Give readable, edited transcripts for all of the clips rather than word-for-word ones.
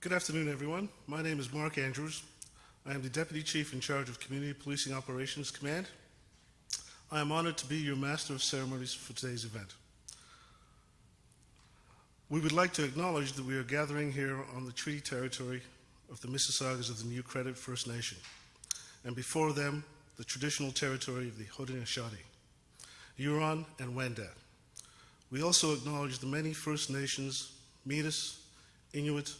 Good afternoon, everyone. My name is Mark Andrews. I am the Deputy Chief in charge of Community Policing Operations Command. I am honored to be your Master of Ceremonies for today's event. We would like to acknowledge that we are gathering here on the treaty territory of the Mississaugas of the New Credit First Nation, and before them, the traditional territory of the Haudenosaunee, Huron, and Wendat. We also acknowledge the many First Nations, Métis, Inuit,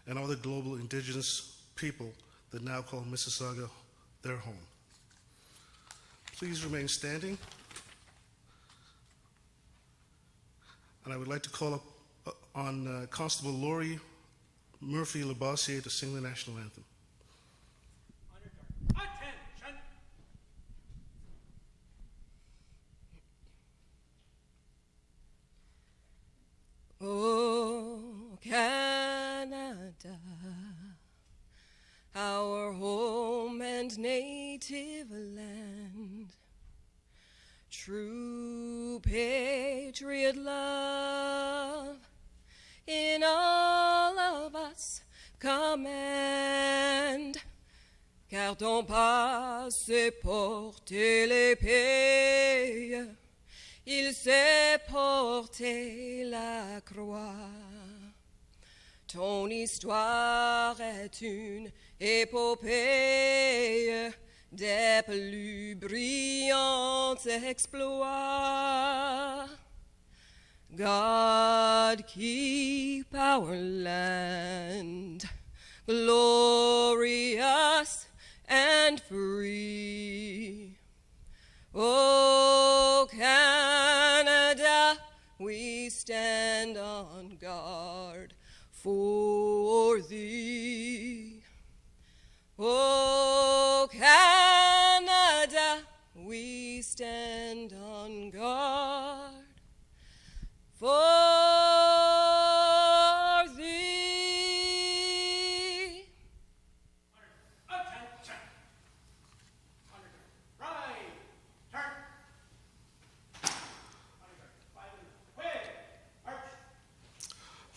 and other global indigenous people that now call Mississauga their home. Please remain standing. And I would like to call up on Constable Laurie Murphy-Labossiere to sing the national anthem. Attention! Oh, Canada, our home and native land, true patriot love in all of us command, car ton pas s'est porté l'épée, il s'est porté la croix. Ton histoire est une épopée des plus brillants exploits. God keep our land glorious and free. Oh, Canada, we stand on guard for thee. Oh, Canada, we stand on guard for thee. Attention! Right, turn.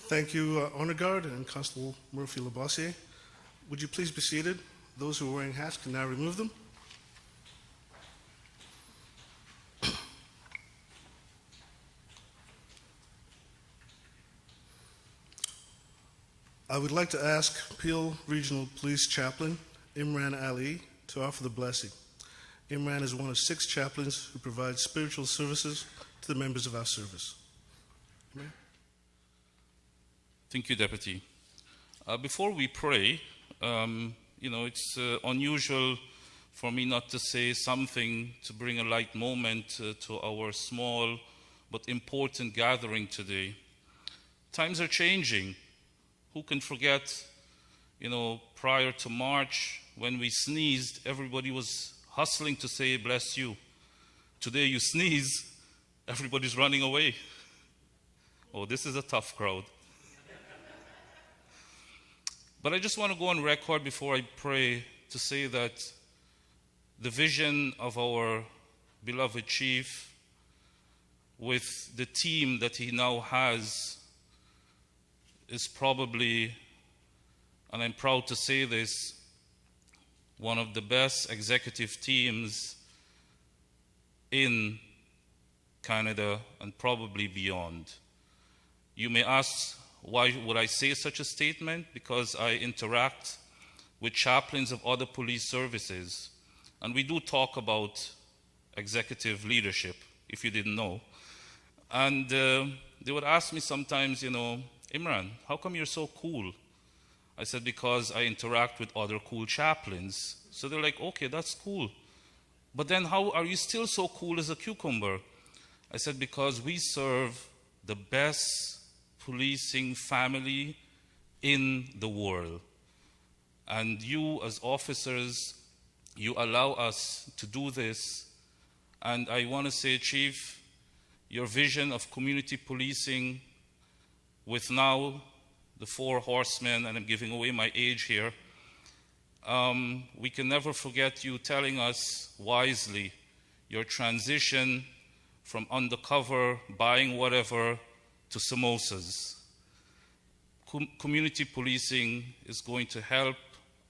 Thank you, Honor Guard and Constable Murphy-Labossiere. Would you please be seated? Those who are wearing hats can now remove them. I would like to ask Peel Regional Police Chaplain Imran Ali to offer the blessing. Imran is one of 6 chaplains who provide spiritual services to the members of our service. Imran? Thank you, Deputy. Before we pray, it's unusual for me not to say something to bring a light moment to our small but important gathering today. Times are changing. Who can forget, prior to March, when we sneezed, everybody was hustling to say, bless you. Today you sneeze, everybody's running away. Oh, this is a tough crowd. But I just want to go on record before I pray to say that the vision of our beloved chief with the team that he now has is probably, and I'm proud to say this, one of the best executive teams in Canada and probably beyond. You may ask, why would I say such a statement? Because I interact with chaplains of other police services, and we do talk about executive leadership, if you didn't know. And they would ask me sometimes, Imran, how come you're so cool? I said, because I interact with other cool chaplains. So they're like, okay, that's cool. But then how are you still so cool as a cucumber? I said, because we serve the best policing family in the world. And you as officers, you allow us to do this. And I want to say, Chief, your vision of community policing with now the 4 horsemen, and I'm giving away my age here, we can never forget you telling us wisely your transition from undercover, buying whatever, to samosas. community policing is going to help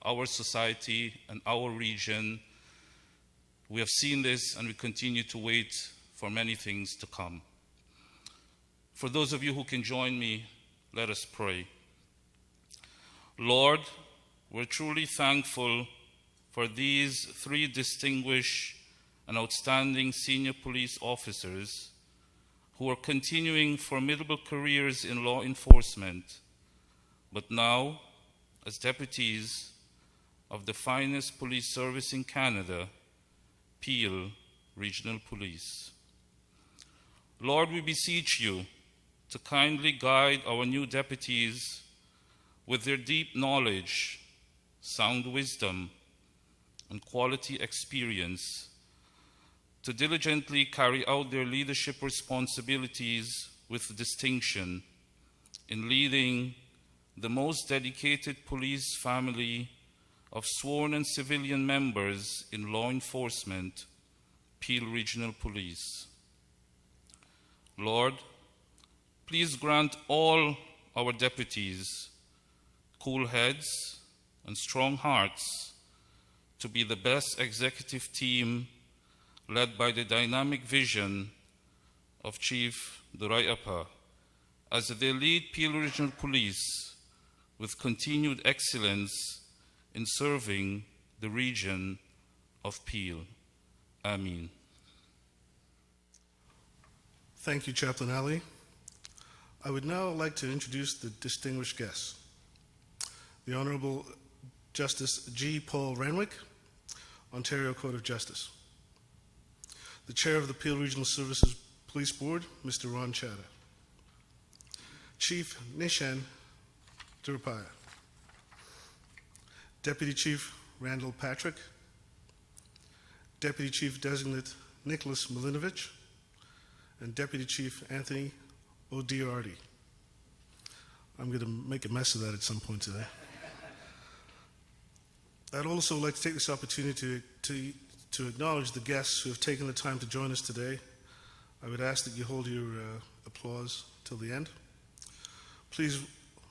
our society and our region. We have seen this, and we continue to wait for many things to come. For those of you who can join me, let us pray. Lord, we're truly thankful for these 3 distinguished and outstanding senior police officers who are continuing formidable careers in law enforcement, but now as deputies of the finest police service in Canada, Peel Regional Police. Lord, we beseech you to kindly guide our new deputies with their deep knowledge, sound wisdom, and quality experience to diligently carry out their leadership responsibilities with distinction in leading the most dedicated police family of sworn and civilian members in law enforcement, Peel Regional Police. Lord, please grant all our deputies cool heads and strong hearts to be the best executive team led by the dynamic vision of Chief Duraiappah as they lead Peel Regional Police with continued excellence in serving the region of Peel. Amen. Thank you, Chaplain Ali. I would now like to introduce the distinguished guests. The Honorable Justice G. Paul Renwick, Ontario Court of Justice. The Chair of the Peel Regional Services Police Board, Mr. Ron Chadha. Chief Nishan Duraiappah. Deputy Chief Randall Patrick. Deputy Chief Designate Nicholas Milinovich. And Deputy Chief Anthony O'Diarty. I'm going to make a mess of that at some point today. I'd also like to take this opportunity to acknowledge the guests who have taken the time to join us today. I would ask that you hold your applause till the end. Please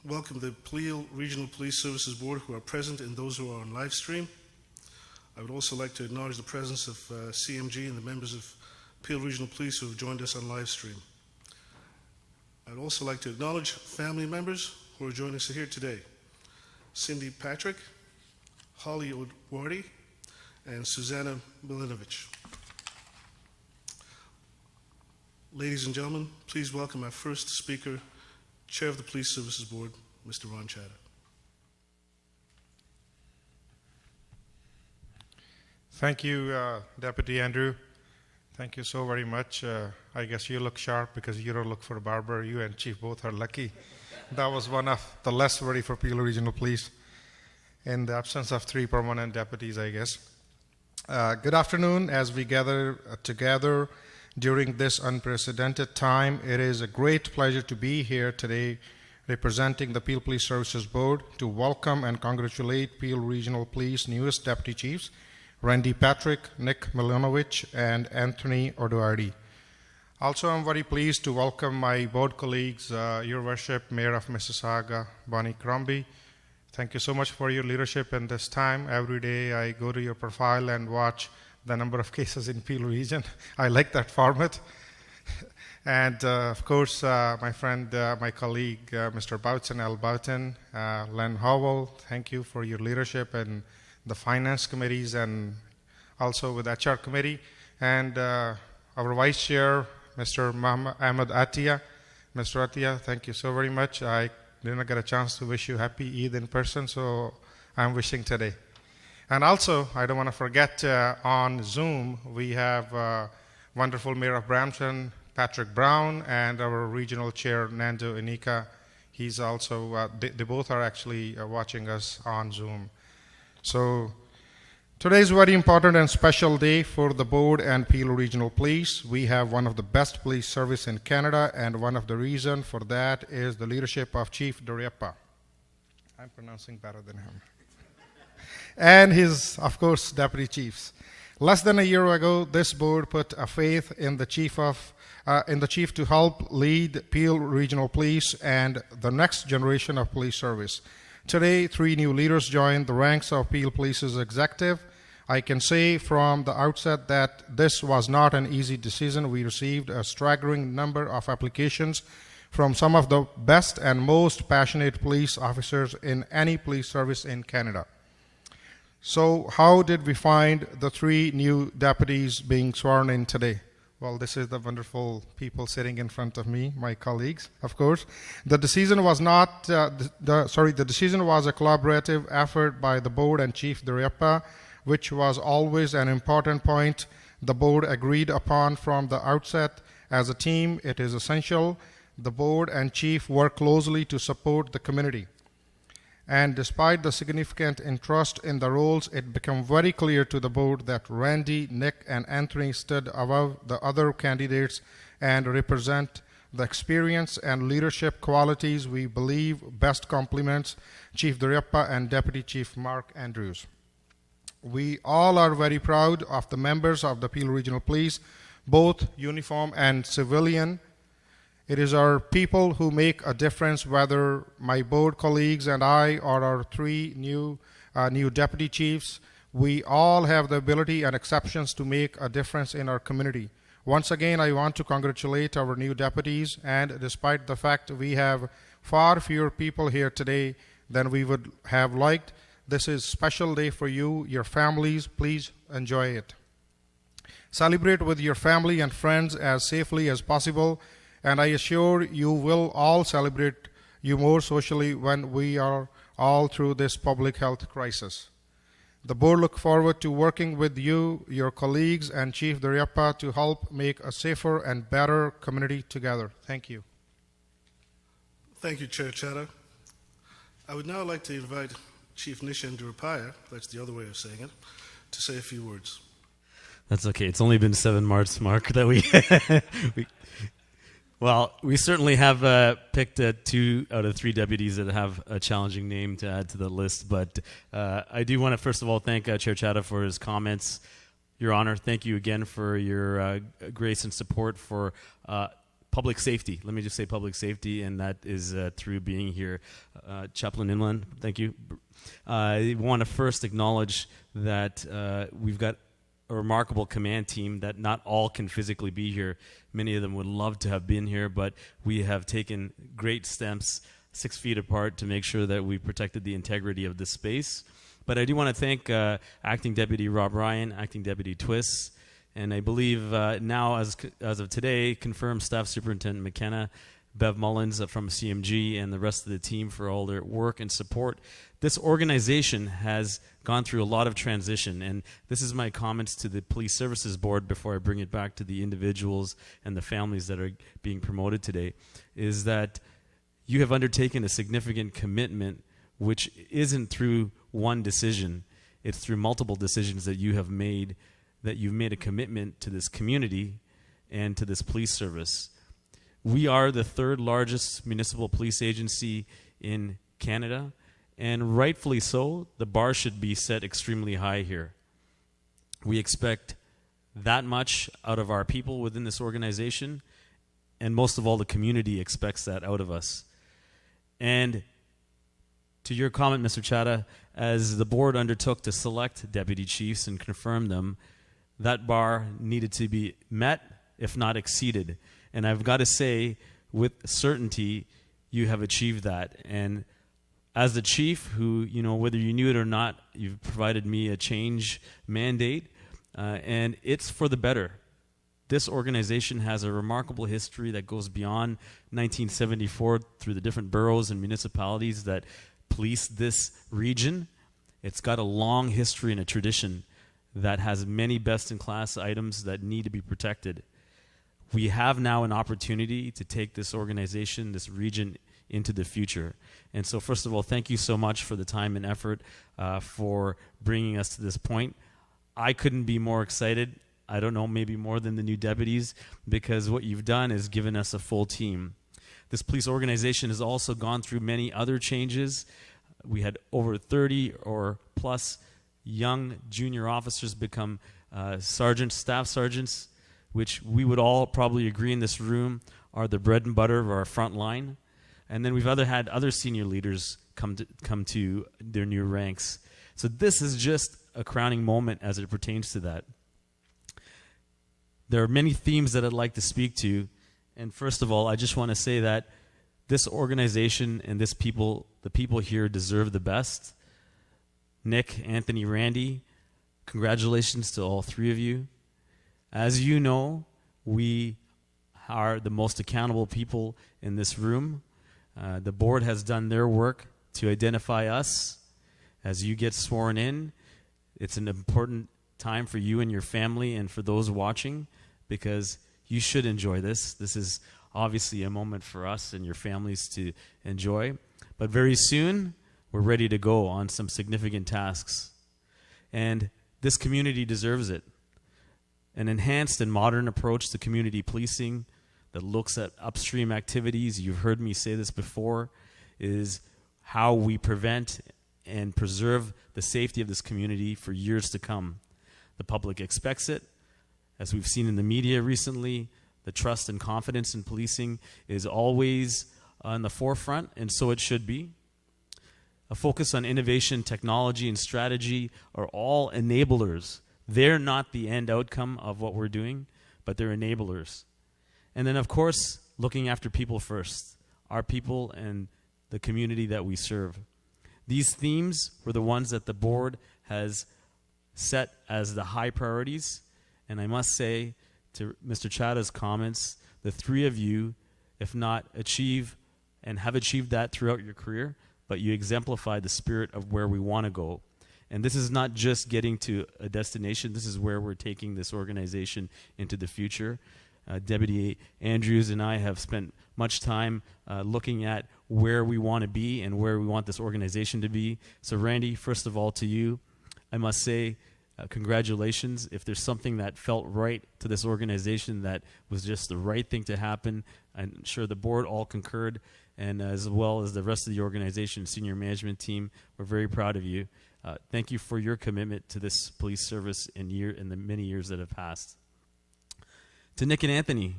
welcome the Peel Regional Police Services Board who are present and those who are on live stream. I would also like to acknowledge the presence of CMG and the members of Peel Regional Police who have joined us on live stream. I'd also like to acknowledge family members who are joining us here today. Cindy Patrick, Holly O'Wardy, and Susanna Milinovich. Ladies and gentlemen, please welcome our first speaker, Chair of the Police Services Board, Mr. Ron Chadha. Thank you, Deputy Andrew. Thank you so very much. I guess you look sharp because you don't look for a barber. You and Chief both are lucky. That was one of the less worry for Peel Regional Police in the absence of 3 permanent deputies, I guess. Good afternoon. As we gather together during this unprecedented time, it is a great pleasure to be here today representing the Peel Police Services Board to welcome and congratulate Peel Regional Police newest deputy chiefs, Randy Patrick, Nick Milinovich, and Anthony O'Doherty. Also, I'm very pleased to welcome my board colleagues, Your Worship, Mayor of Mississauga, Bonnie Crombie. Thank you so much for your leadership in this time. Every day I go to your profile and watch the number of cases in Peel region. I like that format. And of course, my friend, my colleague, Mr. Boughton, Al Boughton, Len Howell, thank you for your leadership in the finance committees and also with HR committee. And our vice chair, Mr. Ahmed Attia. Mr. Attia, thank you so very much. I didn't get a chance to wish you happy Eid in person, so I'm wishing today. And also, I don't want to forget, on Zoom, we have wonderful Mayor of Brampton, Patrick Brown, and our regional chair, Nando Inika. He's also, they both are actually watching us on Zoom. So today is a very important and special day for the board and Peel Regional Police. We have one of the best police service in Canada, and one of the reasons for that is the leadership of Chief Duraiappah. I'm pronouncing better than him. And his, of course, deputy chiefs. Less than a year ago, this board put a faith in the Chief of in the chief to help lead Peel Regional Police and the next generation of police service. Today, 3 new leaders joined the ranks of Peel Police's executive. I can say from the outset that this was not an easy decision. We received a staggering number of applications from some of the best and most passionate police officers in any police service in Canada. So how did we find the 3 new deputies being sworn in today? Well, this is the wonderful people sitting in front of me, my colleagues, of course. The decision was not, the decision was a collaborative effort by the board and Chief Duriappa, which was always an important point the board agreed upon from the outset. As a team, it is essential the board and chief work closely to support the community. And despite the significant interest in the roles, it became very clear to the board that Randy, Nick, and Anthony stood above the other candidates and represent the experience and leadership qualities we believe best complements Chief Duriappa and Deputy Chief Mark Andrews. We all are very proud of the members of the Peel Regional Police, both uniform and civilian. It is our people who make a difference, whether my board colleagues and I or our 3 new deputy chiefs. We all have the ability and exceptions to make a difference in our community. Once again, I want to congratulate our new deputies, and despite the fact we have far fewer people here today than we would have liked, this is a special day for you, your families. Please enjoy it. Celebrate with your family and friends as safely as possible, and I assure you will all celebrate you more socially when we are all through this public health crisis. The board look forward to working with you, your colleagues, and Chief Duriappa to help make a safer and better community together. Thank you. Thank you, Chair Chadha. I would now like to invite Chief Nishan Durapaya, that's the other way of saying it, to say a few words. That's okay. It's only been 7 months, Mark, that we certainly have picked 2 out of 3 deputies that have a challenging name to add to the list. But I do want to, first of all, thank Chair Chadha for his comments. Your Honor, thank you again for your grace and support for public safety. Let me just say public safety, and that is through being here. Chaplain Inland, thank you. I want to first acknowledge that we've got a remarkable command team that not all can physically be here. Many of them would love to have been here, but we have taken great steps 6 feet apart to make sure that we protected the integrity of this space. But I do want to thank Acting Deputy Rob Ryan, Acting Deputy Twiss, and I believe now, as of today, confirmed Staff Superintendent McKenna, Bev Mullins from CMG, and the rest of the team for all their work and support. This organization has gone through a lot of transition, and this is my comments to the Police Services Board before I bring it back to the individuals and the families that are being promoted today, is that you have undertaken a significant commitment, which isn't through one decision. It's through multiple decisions that you have made, that you've made a commitment to this community and to this police service. We are the 3rd largest municipal police agency in Canada, and rightfully so. The bar should be set extremely high here. We expect that much out of our people within this organization, and most of all, the community expects that out of us. And to your comment, Mr. Chadha, as the board undertook to select deputy chiefs and confirm them, that bar needed to be met, if not exceeded. And I've got to say, with certainty, you have achieved that. And as the chief, who, whether you knew it or not, you've provided me a change mandate, and it's for the better. This organization has a remarkable history that goes beyond 1974 through the different boroughs and municipalities that police this region. It's got a long history and a tradition that has many best-in-class items that need to be protected. We have now an opportunity to take this organization, this region, into the future. And so, first of all, thank you so much for the time and effort for bringing us to this point. I couldn't be more excited. I don't know, maybe more than the new deputies, because what you've done is given us a full team. This police organization has also gone through many other changes. We had over 30 or plus young junior officers become sergeants, staff sergeants. which we would all probably agree in this room are the bread and butter of our front line. And then we've had other senior leaders come to their new ranks. So this is just a crowning moment as it pertains to that. There are many themes that I'd like to speak to. And first of all, I just want to say that this organization and the people here deserve the best. Nick, Anthony, Randy, congratulations to all three of you. As you know, we are the most accountable people in this room. The board has done their work to identify us. As you get sworn in, it's an important time for you and your family and for those watching, because you should enjoy this. This is obviously a moment for us and your families to enjoy. But very soon, we're ready to go on some significant tasks. And this community deserves it. An enhanced and modern approach to community policing that looks at upstream activities, you've heard me say this before, is how we prevent and preserve the safety of this community for years to come. The public expects it. As we've seen in the media recently, the trust and confidence in policing is always on the forefront, and so it should be. A focus on innovation, technology, and strategy are all enablers. They're not the end outcome of what we're doing, but they're enablers. And then, of course, looking after people first, our people and the community that we serve. These themes were the ones that the board has set as the high priorities. And I must say, to Mr. Chada's comments, the three of you, if not achieve and have achieved that throughout your career, but you exemplify the spirit of where we want to go. And this is not just getting to a destination. This is where we're taking this organization into the future. Deputy Andrews and I have spent much time looking at where we want to be and where we want this organization to be. So Randy, first of all, to you, I must say, congratulations. If there's something that felt right to this organization that was just the right thing to happen, I'm sure the board all concurred, and as well as the rest of the organization, senior management team, we're very proud of you. Thank you for your commitment to this police service in the many years that have passed. To Nick and Anthony,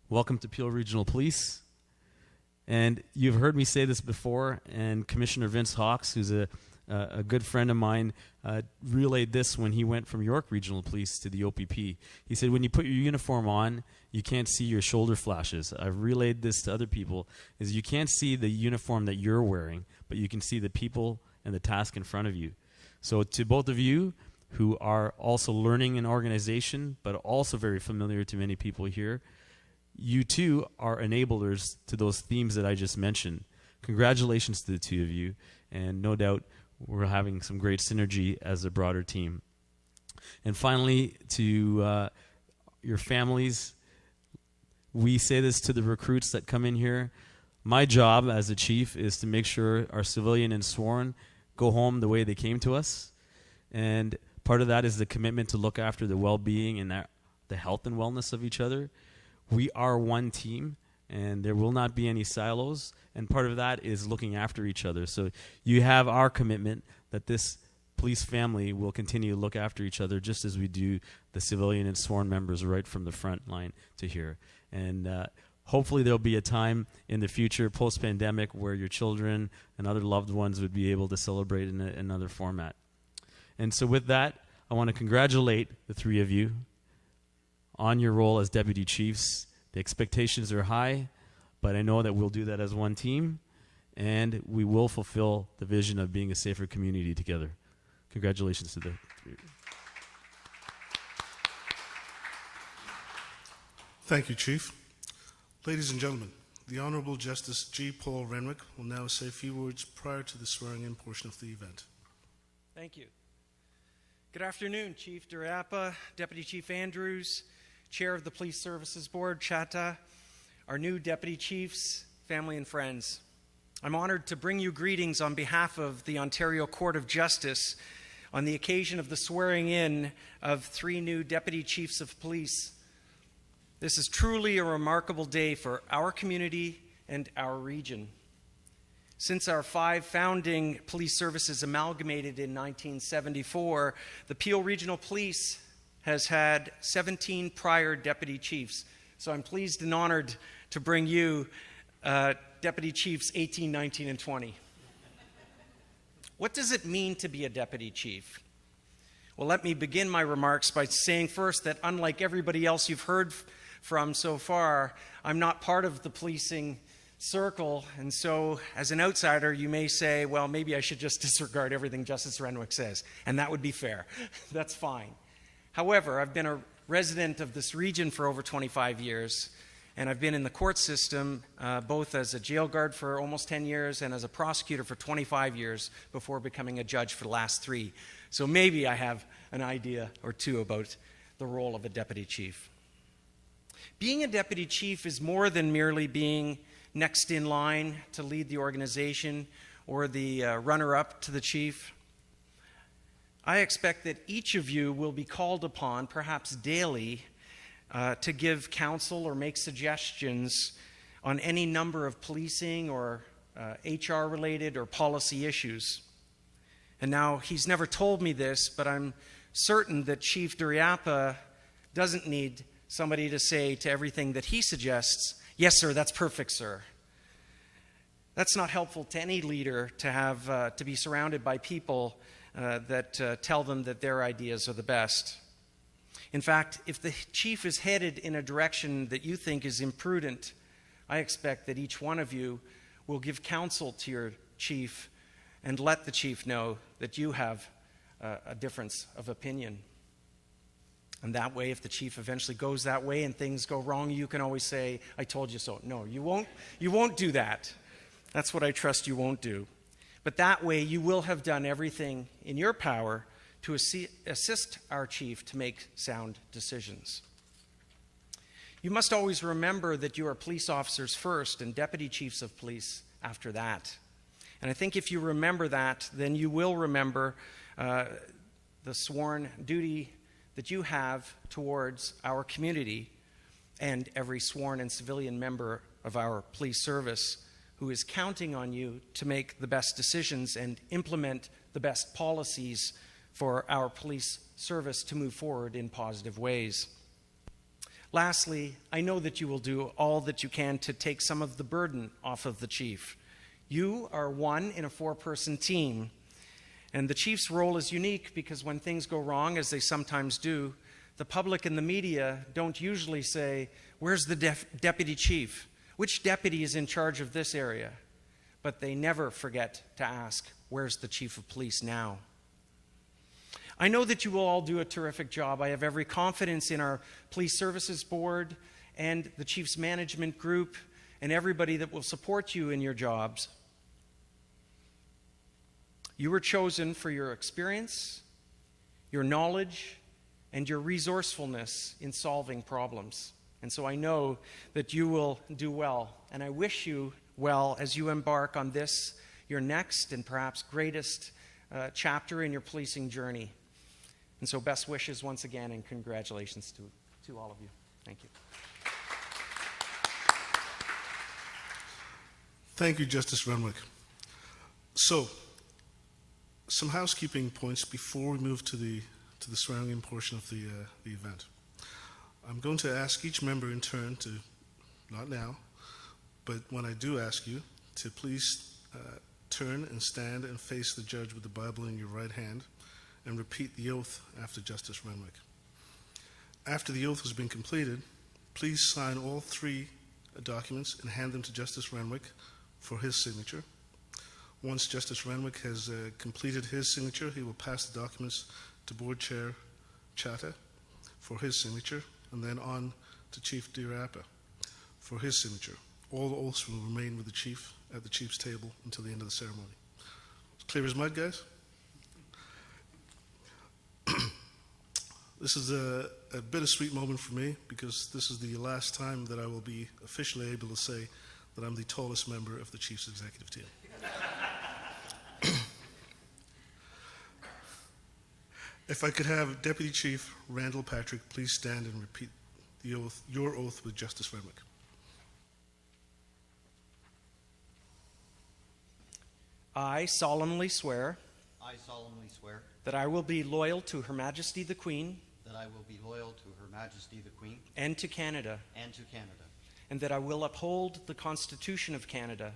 welcome to Peel Regional Police. And you've heard me say this before, and Commissioner Vince Hawks, who's a good friend of mine, relayed this when he went from York Regional Police to the OPP. He said, when you put your uniform on, you can't see your shoulder flashes. I've relayed this to other people, is you can't see the uniform that you're wearing, but you can see the people and the task in front of you. So to both of you, who are also learning an organization, but also very familiar to many people here, you too are enablers to those themes that I just mentioned. Congratulations to the two of you, and no doubt we're having some great synergy as a broader team. And finally, to your families, we say this to the recruits that come in here. My job as a chief is to make sure our civilian and sworn go home the way they came to us. And part of that is the commitment to look after the well-being and the health and wellness of each other. We are one team, and there will not be any silos. And part of that is looking after each other. So you have our commitment that this police family will continue to look after each other just as we do the civilian and sworn members right from the front line to here. And hopefully there'll be a time in the future, post-pandemic, where your children and other loved ones would be able to celebrate in another format. And so with that, I want to congratulate the three of you on your role as deputy chiefs. The expectations are high, but I know that we'll do that as one team, and we will fulfill the vision of being a safer community together. Congratulations to the three of you. Thank you, Chief. Ladies and gentlemen, the Honorable Justice G. Paul Renwick will now say a few words prior to the swearing-in portion of the event. Thank you. Good afternoon, Chief Durapa, Deputy Chief Andrews, Chair of the Police Services Board, Chata, our new Deputy Chiefs, family and friends. I'm honored to bring you greetings on behalf of the Ontario Court of Justice on the occasion of the swearing-in of 3 new Deputy Chiefs of Police. This is truly a remarkable day for our community and our region. Since our 5 founding police services amalgamated in 1974, the Peel Regional Police has had 17 prior deputy chiefs. So I'm pleased and honored to bring you Deputy Chiefs 18, 19, and 20. What does it mean to be a deputy chief? Well, let me begin my remarks by saying first that unlike everybody else you've heard from so far, I'm not part of the policing circle, and so as an outsider, you may say, well, maybe I should just disregard everything Justice Renwick says, and that would be fair. That's fine. However, I've been a resident of this region for over 25 years, and I've been in the court system both as a jail guard for almost 10 years and as a prosecutor for 25 years before becoming a judge for the last 3. So maybe I have an idea or two about the role of a deputy chief. Being a deputy chief is more than merely being next in line to lead the organization or the runner-up to the chief. I expect that each of you will be called upon, perhaps daily, to give counsel or make suggestions on any number of policing or HR-related or policy issues. And now, he's never told me this, but I'm certain that Chief Duriapa doesn't need somebody to say to everything that he suggests, yes, sir, that's perfect, sir. That's not helpful to any leader to have to be surrounded by people that tell them that their ideas are the best. In fact, if the chief is headed in a direction that you think is imprudent, I expect that each one of you will give counsel to your chief and let the chief know that you have a difference of opinion. And that way, if the chief eventually goes that way and things go wrong, you can always say, I told you so. No, you won't do that. That's what I trust you won't do. But that way, you will have done everything in your power to assist our chief to make sound decisions. You must always remember that you are police officers first and deputy chiefs of police after that. And I think if you remember that, then you will remember the sworn duty that you have towards our community and every sworn and civilian member of our police service who is counting on you to make the best decisions and implement the best policies for our police service to move forward in positive ways. Lastly, I know that you will do all that you can to take some of the burden off of the chief. You are one in a 4-person team, and the chief's role is unique because when things go wrong, as they sometimes do, the public and the media don't usually say, where's the deputy chief? Which deputy is in charge of this area? But they never forget to ask, where's the chief of police now? I know that you will all do a terrific job. I have every confidence in our police services board and the chief's management group and everybody that will support you in your jobs. You were chosen for your experience, your knowledge, and your resourcefulness in solving problems. And so I know that you will do well, and I wish you well as you embark on this, your next and perhaps greatest chapter in your policing journey. And so best wishes once again, and congratulations to all of you. Thank you. Thank you, Justice Renwick. So, some housekeeping points before we move to the swearing-in portion of the event. I'm going to ask each member in turn to, not now, but when I do ask you, to please turn and stand and face the judge with the Bible in your right hand and repeat the oath after Justice Renwick. After the oath has been completed, please sign all 3 documents and hand them to Justice Renwick for his signature. Once Justice Renwick has completed his signature, he will pass the documents to Board Chair Chatta for his signature, and then on to Chief Duriapa for his signature. All the oaths will remain with the chief at the chief's table until the end of the ceremony. It's clear as mud, guys? This is a bittersweet moment for me because this is the last time that I will be officially able to say that I'm the tallest member of the Chiefs executive team. If I could have Deputy Chief Randall Patrick please stand and repeat the oath, your oath with Justice Renwick. I solemnly swear I solemnly swear that I will be loyal to Her Majesty the Queen that I will be loyal to Her Majesty the Queen and to Canada, and to Canada, and that I will uphold the Constitution of Canada,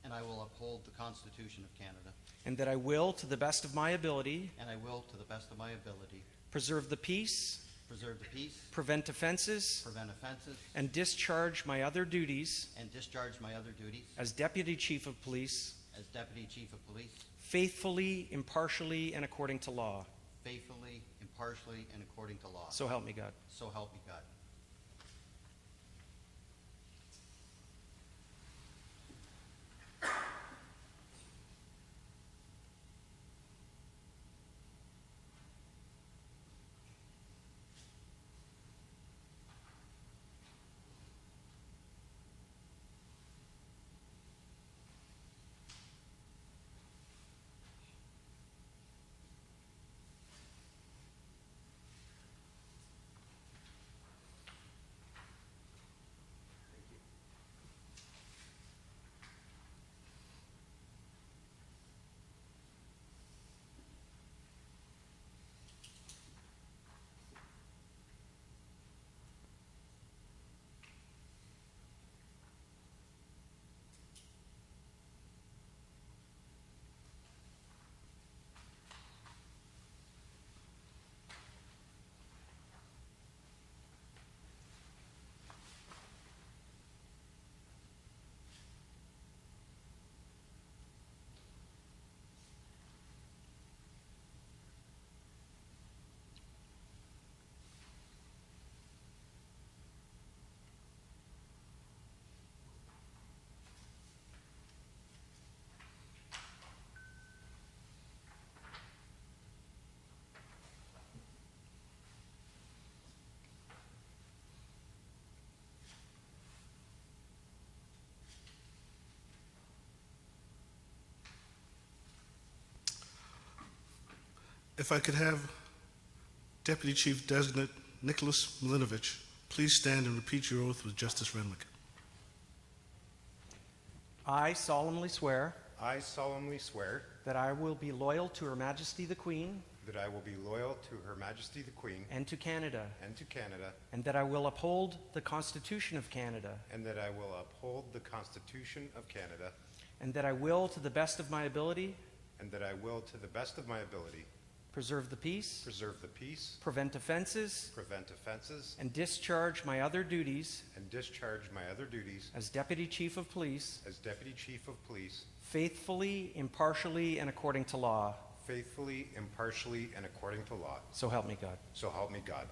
and I will uphold the Constitution of Canada, and that I will, to the best of my ability, and I will, to the best of my ability, preserve the peace, preserve the peace, prevent offenses, prevent offenses, and discharge my other duties and discharge my other duties as Deputy Chief of Police as Deputy Chief of Police faithfully, impartially, and according to law. faithfully, impartially, and according to law. So help me God. So help me God. If I could have Deputy Chief Designate Nicholas Milinovich please stand and repeat your oath with Justice Renwick. I solemnly swear I solemnly swear that I will be loyal to Her Majesty the Queen that I will be loyal to Her Majesty the Queen and to Canada, and to Canada, and that I will uphold the Constitution of Canada, and that I will uphold the Constitution of Canada, and that I will, to the best of my ability, and that I will, to the best of my ability, preserve the peace, preserve the peace, prevent offenses, prevent offenses, and discharge my other duties and discharge my other duties as Deputy Chief of Police as Deputy Chief of Police faithfully, impartially, and according to law. faithfully, impartially, and according to law. So help me God. So help me God.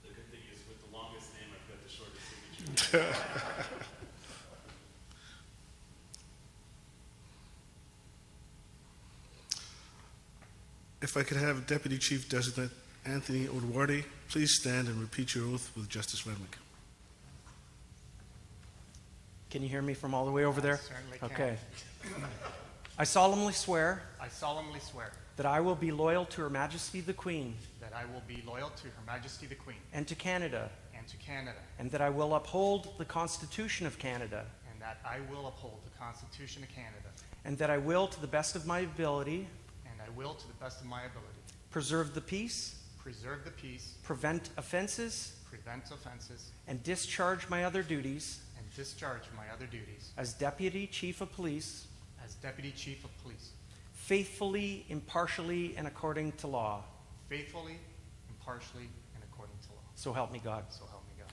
The good thing is with the longest name, I've got the shortest signature. If I could have Deputy Chief Designate Anthony Oduwarde please stand and repeat your oath with Justice Renwick. Can you hear me from all the way over there? Certainly can. Okay. I solemnly swear I solemnly swear that I will be loyal to Her Majesty the Queen that I will be loyal to Her Majesty the Queen and to Canada, and to Canada, and that I will uphold the Constitution of Canada, and that I will uphold the Constitution of Canada, and that I will, to the best of my ability, and I will, to the best of my ability, preserve the peace, preserve the peace, prevent offenses, prevent offenses, and discharge my other duties and discharge my other duties as Deputy Chief of Police as Deputy Chief of Police, faithfully, impartially, and according to law. faithfully, impartially, and according to law. So help me God. So help me God.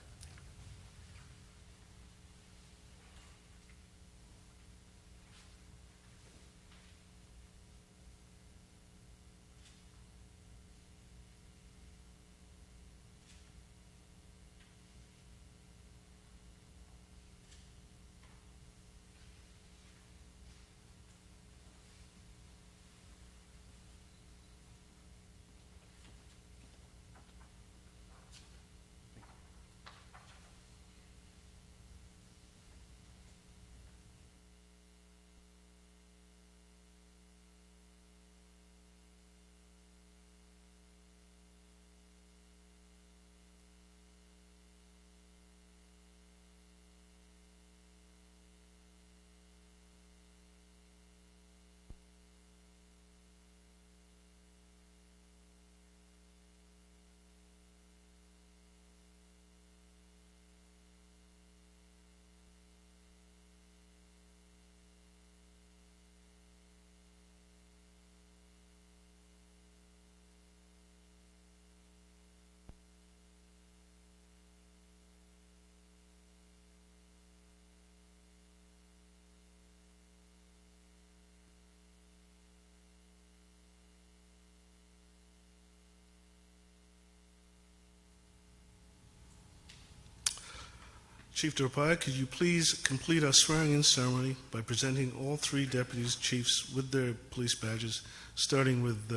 Chief Durpai, could you please complete our swearing-in ceremony by presenting all three deputies chiefs with their police badges, starting with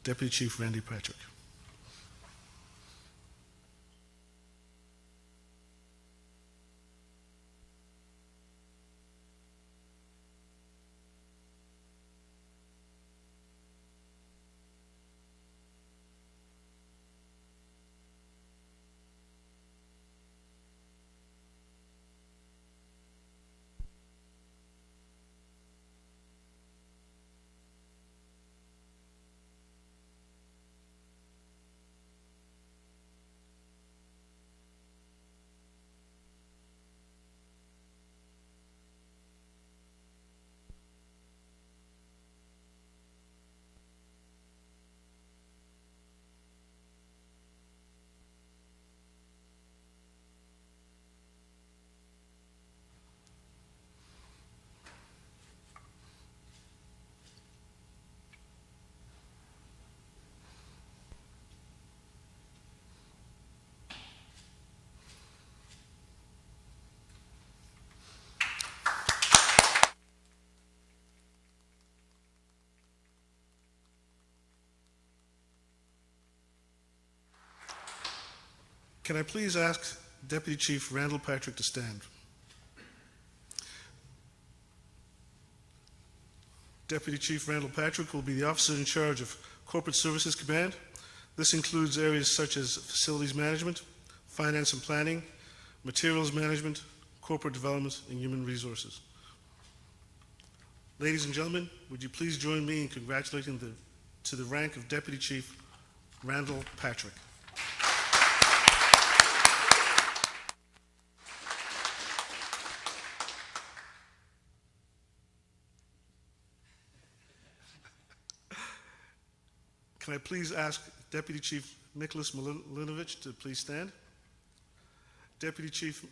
Deputy Chief Randy Patrick. Can I please ask Deputy Chief Randall Patrick to stand? Deputy Chief Randall Patrick will be the officer in charge of Corporate Services Command. This includes areas such as facilities management, finance and planning, materials management, corporate development, and human resources. Ladies and gentlemen, would you please join me in congratulating to the rank of Deputy Chief Randall Patrick. Can I please ask Deputy Chief Nicholas Milinovich to please stand? Deputy Chief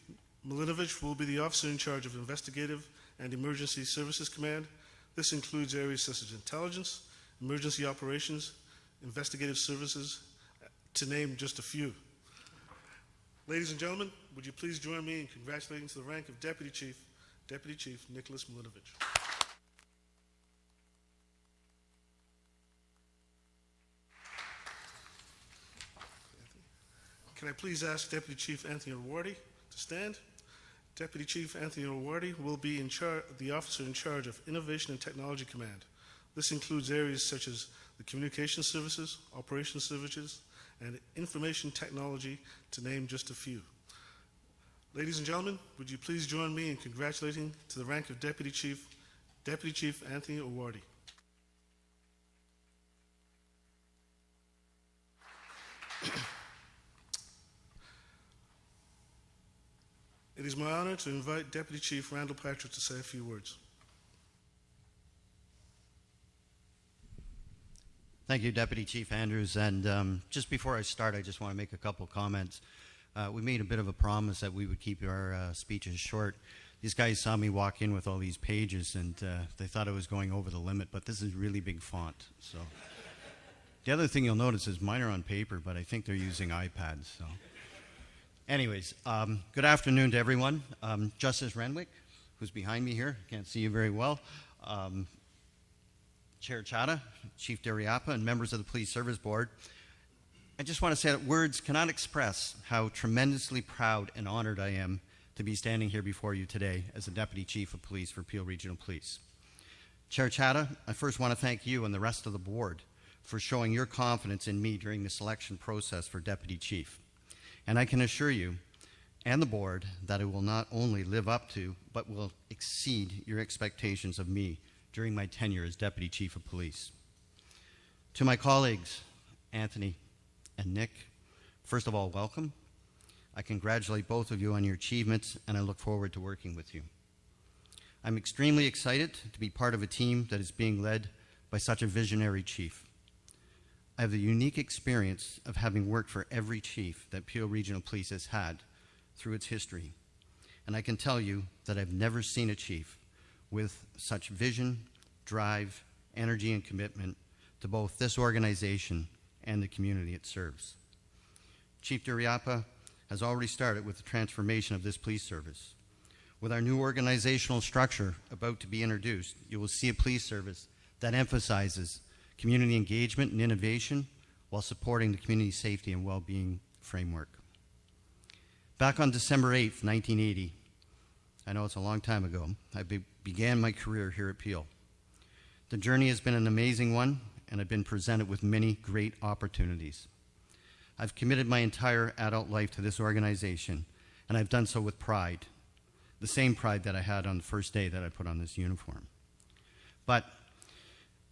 Milinovich will be the officer in charge of Investigative and Emergency Services Command. This includes areas such as intelligence, emergency operations, investigative services, to name just a few. Ladies and gentlemen, would you please join me in congratulating to the rank of Deputy Chief Nicholas Milinovich. Can I please ask Deputy Chief Anthony O'Wardy to stand? Deputy Chief Anthony O'Wardy will be the officer in charge of Innovation and Technology Command. This includes areas such as the Communication Services, Operations Services, and Information Technology, to name just a few. Ladies and gentlemen, would you please join me in congratulating to the rank of Deputy Chief Deputy Chief Anthony O'Wardy. It is my honor to invite Deputy Chief Randall Patrick to say a few words. Thank you, Deputy Chief Andrews. And just before I start, I just want to make a couple comments. We made a bit of a promise that we would keep our speeches short. These guys saw me walk in with all these pages, and they thought I was going over the limit, but this is really big font. So the other thing you'll notice is mine are on paper, but I think they're using iPads. So, anyways, good afternoon to everyone. Justice Renwick, who's behind me here, can't see you very well. Chair Chata, Chief Deriapa, and members of the Police Service Board. I just want to say that words cannot express how tremendously proud and honored I am to be standing here before you today as the Deputy Chief of Police for Peel Regional Police. Chair Chata, I first want to thank you and the rest of the board for showing your confidence in me during the selection process for Deputy Chief. And I can assure you and the board that I will not only live up to, but will exceed your expectations of me during my tenure as Deputy Chief of Police. To my colleagues, Anthony and Nick, first of all, welcome. I congratulate both of you on your achievements, and I look forward to working with you. I'm extremely excited to be part of a team that is being led by such a visionary chief. I have the unique experience of having worked for every chief that Peel Regional Police has had through its history, and I can tell you that I've never seen a chief with such vision, drive, energy, and commitment to both this organization and the community it serves. Chief Deriapa has already started with the transformation of this police service. With our new organizational structure about to be introduced, you will see a police service that emphasizes community engagement and innovation while supporting the community safety and well-being framework. Back on December 8th, 1980, I know it's a long time ago, I began my career here at Peel. The journey has been an amazing one, and I've been presented with many great opportunities. I've committed my entire adult life to this organization, and I've done so with pride, the same pride that I had on the first day that I put on this uniform. But,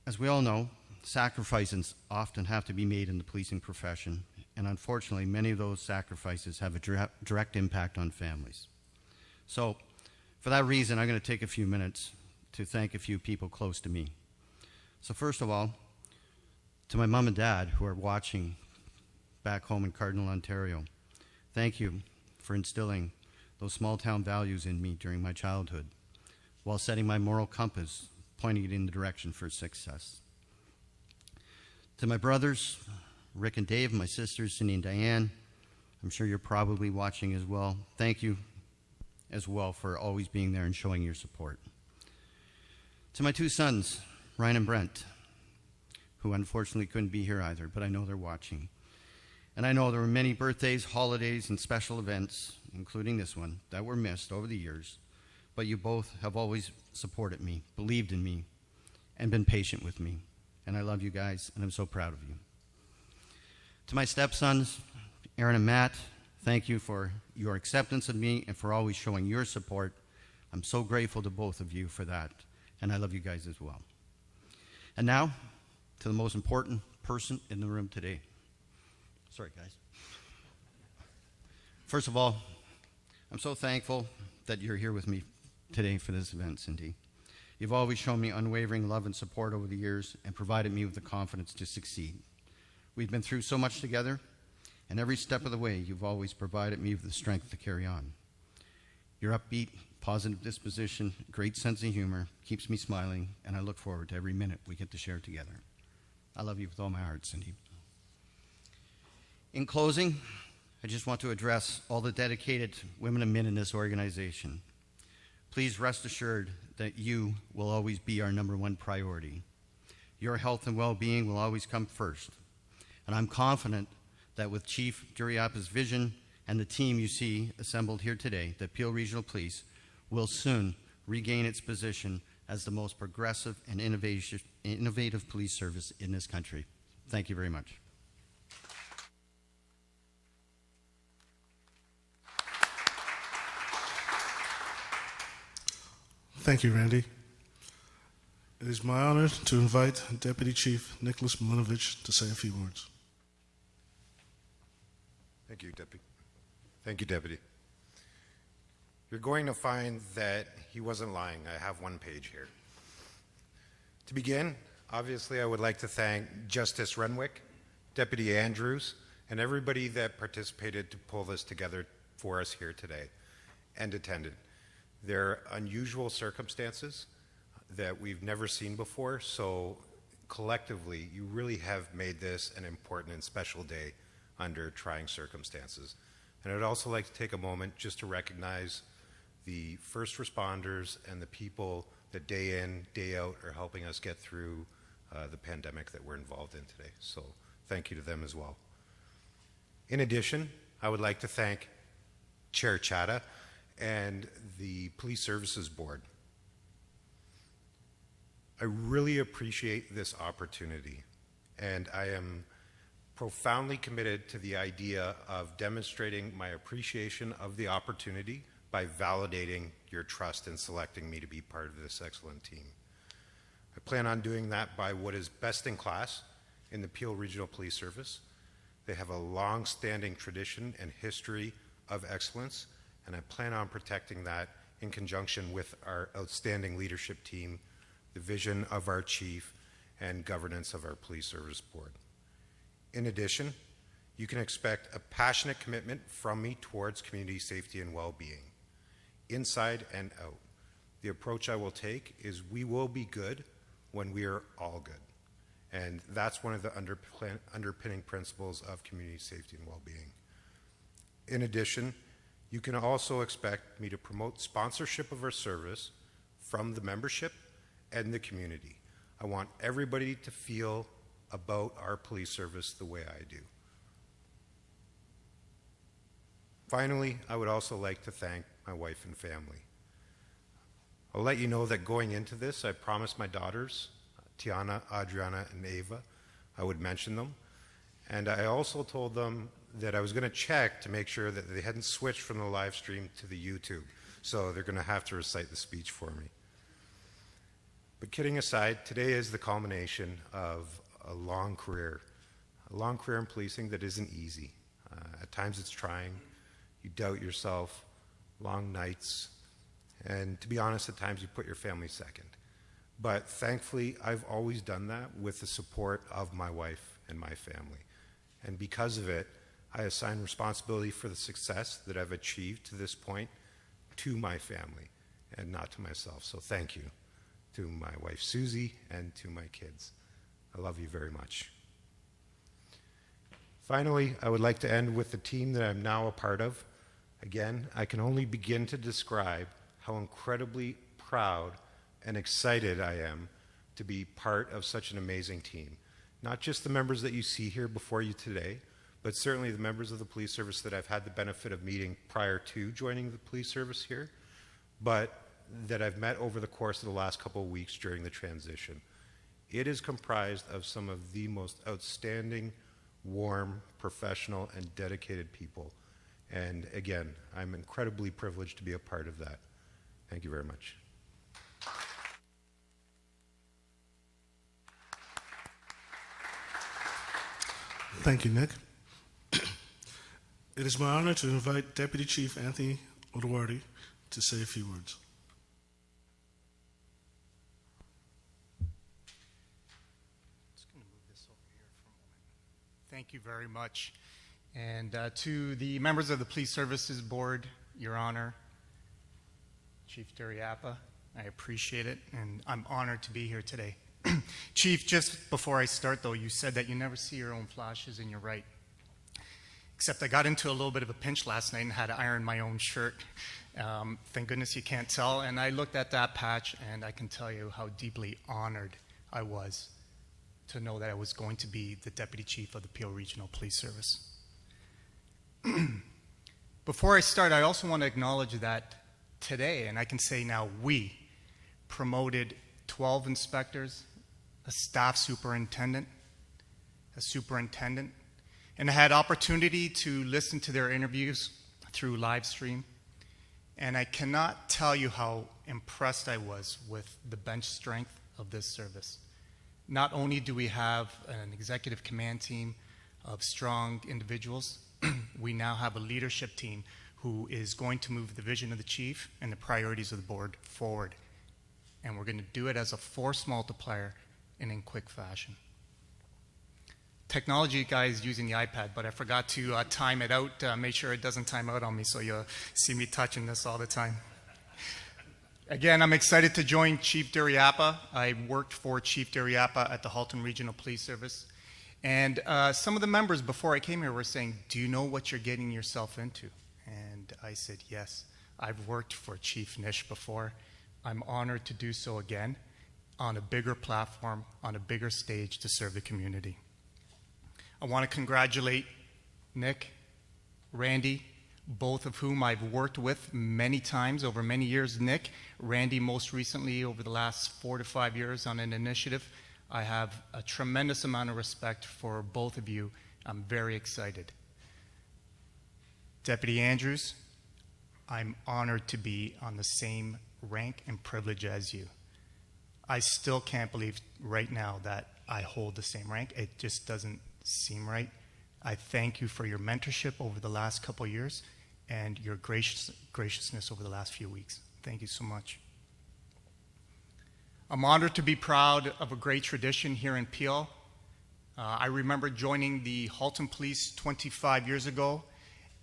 as we all know, sacrifices often have to be made in the policing profession, and unfortunately, many of those sacrifices have a direct impact on families. So, for that reason, I'm going to take a few minutes to thank a few people close to me. So first of all, to my mom and dad who are watching back home in Cardinal, Ontario, thank you for instilling those small-town values in me during my childhood while setting my moral compass, pointing it in the direction for success. To my brothers, Rick and Dave, my sisters, Cindy and Diane, I'm sure you're probably watching as well. Thank you as well for always being there and showing your support. To my two sons, Ryan and Brent, who unfortunately couldn't be here either, but I know they're watching. And I know there were many birthdays, holidays, and special events, including this one, that were missed over the years, but you both have always supported me, believed in me, and been patient with me. And I love you guys, and I'm so proud of you. To my stepsons, Aaron and Matt, thank you for your acceptance of me and for always showing your support. I'm so grateful to both of you for that, and I love you guys as well. And now, to the most important person in the room today. Sorry, guys. First of all, I'm so thankful that you're here with me today for this event, Cindy. You've always shown me unwavering love and support over the years and provided me with the confidence to succeed. We've been through so much together, and every step of the way, you've always provided me with the strength to carry on. Your upbeat, positive disposition, great sense of humor keeps me smiling, and I look forward to every minute we get to share together. I love you with all my heart, Cindy. In closing, I just want to address all the dedicated women and men in this organization. Please rest assured that you will always be our number one priority. Your health and well-being will always come first. And I'm confident that with Chief Deriapa's vision and the team you see assembled here today, that Peel Regional Police will soon regain its position as the most progressive and innovative police service in this country. Thank you very much. Thank you, Randy. It is my honor to invite Deputy Chief Nicholas Milinovich to say a few words. Thank you, Deputy. Thank you, Deputy. You're going to find that he wasn't lying. I have one page here. To begin, obviously, I would like to thank Justice Renwick, Deputy Andrews, and everybody that participated to pull this together for us here today and attended. They're unusual circumstances that we've never seen before, so collectively, you really have made this an important and special day under trying circumstances. And I'd also like to take a moment just to recognize the first responders and the people that day in, day out are helping us get through the pandemic that we're involved in today. So thank you to them as well. In addition, I would like to thank Chair Chadha and the Police Services Board. I really appreciate this opportunity, and I am profoundly committed to the idea of demonstrating my appreciation of the opportunity by validating your trust in selecting me to be part of this excellent team. I plan on doing that by what is best in class in the Peel Regional Police Service. They have a long-standing tradition and history of excellence, and I plan on protecting that in conjunction with our outstanding leadership team, the vision of our chief, and governance of our Police Service Board. In addition, you can expect a passionate commitment from me towards community safety and well-being, inside and out. The approach I will take is we will be good when we are all good. And that's one of the underpinning principles of community safety and well-being. In addition, you can also expect me to promote sponsorship of our service from the membership and the community. I want everybody to feel about our police service the way I do. Finally, I would also like to thank my wife and family. I'll let you know that going into this, I promised my daughters, Tiana, Adriana, and Ava, I would mention them. And I also told them that I was going to check to make sure that they hadn't switched from the live stream to the YouTube. So they're going to have to recite the speech for me. But kidding aside, today is the culmination of a long career in policing that isn't easy. At times it's trying. You doubt yourself, long nights, and to be honest, at times you put your family second. But thankfully, I've always done that with the support of my wife and my family. And because of it, I assign responsibility for the success that I've achieved to this point to my family and not to myself. So thank you to my wife, Susie, and to my kids. I love you very much. Finally, I would like to end with the team that I'm now a part of. Again, I can only begin to describe how incredibly proud and excited I am to be part of such an amazing team. Not just the members that you see here before you today, but certainly the members of the police service that I've had the benefit of meeting prior to joining the police service here, but that I've met over the course of the last couple of weeks during the transition. It is comprised of some of the most outstanding, warm, professional, and dedicated people. And again, I'm incredibly privileged to be a part of that. Thank you very much. Thank you, Nick. It is my honor to invite Deputy Chief Anthony Oduwardi to say a few words. Just going to move this over here for a moment. Thank you very much. And to the members of the Police Services Board, Your Honor, Chief Duriappa, I appreciate it, and I'm honored to be here today. Chief, just before I start, though, you said that you never see your own flashes, and you're right. Except I got into a little bit of a pinch last night and had to iron my own shirt. Thank goodness you can't tell. And I looked at that patch, and I can tell you how deeply honored I was to know that I was going to be the Deputy Chief of the Peel Regional Police Service. Before I start, I also want to acknowledge that today, and I can say now, we promoted 12 inspectors, a staff superintendent, a superintendent, and I had opportunity to listen to their interviews through live stream. And I cannot tell you how impressed I was with the bench strength of this service. Not only do we have an executive command team of strong individuals, we now have a leadership team who is going to move the vision of the chief and the priorities of the board forward. And we're going to do it as a force multiplier and in quick fashion. Technology guy is using the iPad, but I forgot to time it out, make sure it doesn't time out on me, so you'll see me touching this all the time. Again, I'm excited to join Chief Duriapa. I worked for Chief Duriapa at the Halton Regional Police Service. And some of the members before I came here were saying, do you know what you're getting yourself into? And I said, yes, I've worked for Chief Nish before. I'm honored to do so again on a bigger platform, on a bigger stage to serve the community. I want to congratulate Nick, Randy, both of whom I've worked with many times over many years. Nick, Randy most recently over the last 4 to 5 years on an initiative. I have a tremendous amount of respect for both of you. I'm very excited. Deputy Andrews, I'm honored to be on the same rank and privilege as you. I still can't believe right now that I hold the same rank. It just doesn't seem right. I thank you for your mentorship over the last couple of years and your graciousness over the last few weeks. Thank you so much. I'm honored to be proud of a great tradition here in Peel. I remember joining the Halton Police 25 years ago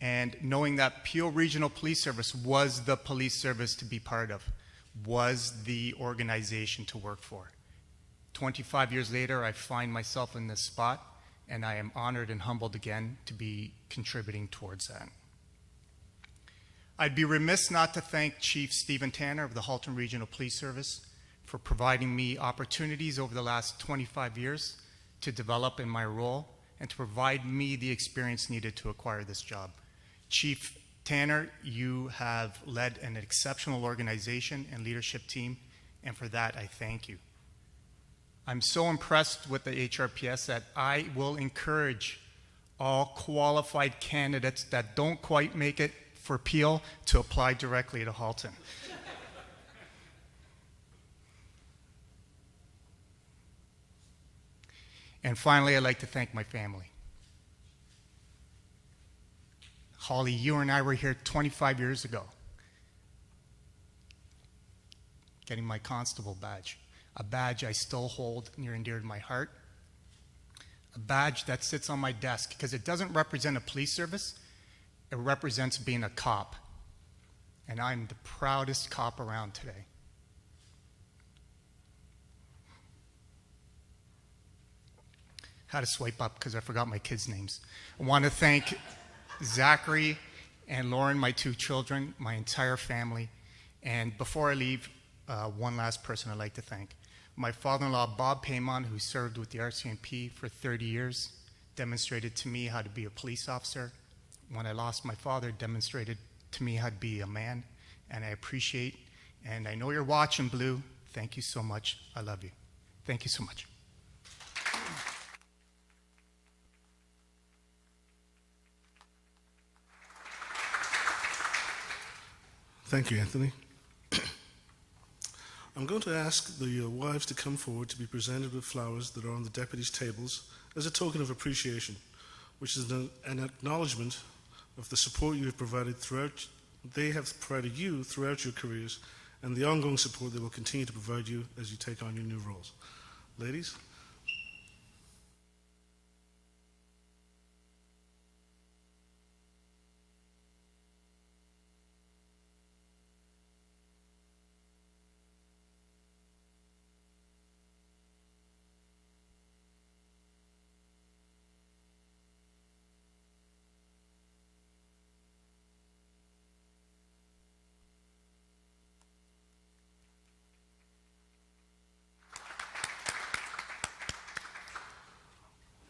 and knowing that Peel Regional Police Service was the police service to be part of, was the organization to work for. 25 years later, I find myself in this spot, and I am honored and humbled again to be contributing towards that. I'd be remiss not to thank Chief Stephen Tanner of the Halton Regional Police Service for providing me opportunities over the last 25 years to develop in my role and to provide me the experience needed to acquire this job. Chief Tanner, you have led an exceptional organization and leadership team, and for that I thank you. I'm so impressed with the HRPS that I will encourage all qualified candidates that don't quite make it for Peel to apply directly to Halton. And finally, I'd like to thank my family. Holly, you and I were here 25 years ago, getting my constable badge, a badge I still hold near and dear to my heart, a badge that sits on my desk because it doesn't represent a police service, it represents being a cop. And I'm the proudest cop around today. Had to swipe up because I forgot my kids' names. I want to thank Zachary and Lauren, my 2 children, my entire family. And before I leave, one last person I'd like to thank. My father-in-law, Bob Paymon, who served with the RCMP for 30 years, demonstrated to me how to be a police officer. When I lost my father, demonstrated to me how to be a man. And I appreciate, and I know you're watching, Blue. Thank you so much. I love you. Thank you so much. Thank you, Anthony. I'm going to ask the wives to come forward to be presented with flowers that are on the deputies' tables as a token of appreciation, which is an acknowledgement of the support you have provided throughout, they have provided you throughout your careers, and the ongoing support they will continue to provide you as you take on your new roles. Ladies?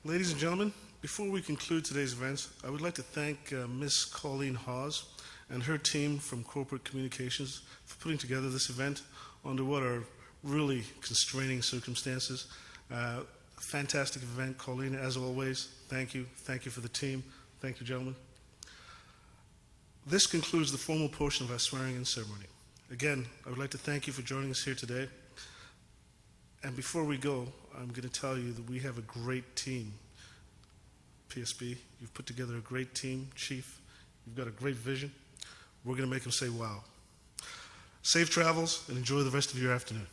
Ladies and gentlemen, before we conclude today's event, I would like to thank Ms. Colleen Hawes and her team from Corporate Communications for putting together this event under what are really constraining circumstances. Fantastic event, Colleen, as always. Thank you. Thank you for the team. Thank you, gentlemen. This concludes the formal portion of our swearing-in ceremony. Again, I would like to thank you for joining us here today. And before we go, I'm going to tell you that we have a great team. PSB, you've put together a great team. Chief, you've got a great vision. We're going to make them say wow. Safe travels and enjoy the rest of your afternoon.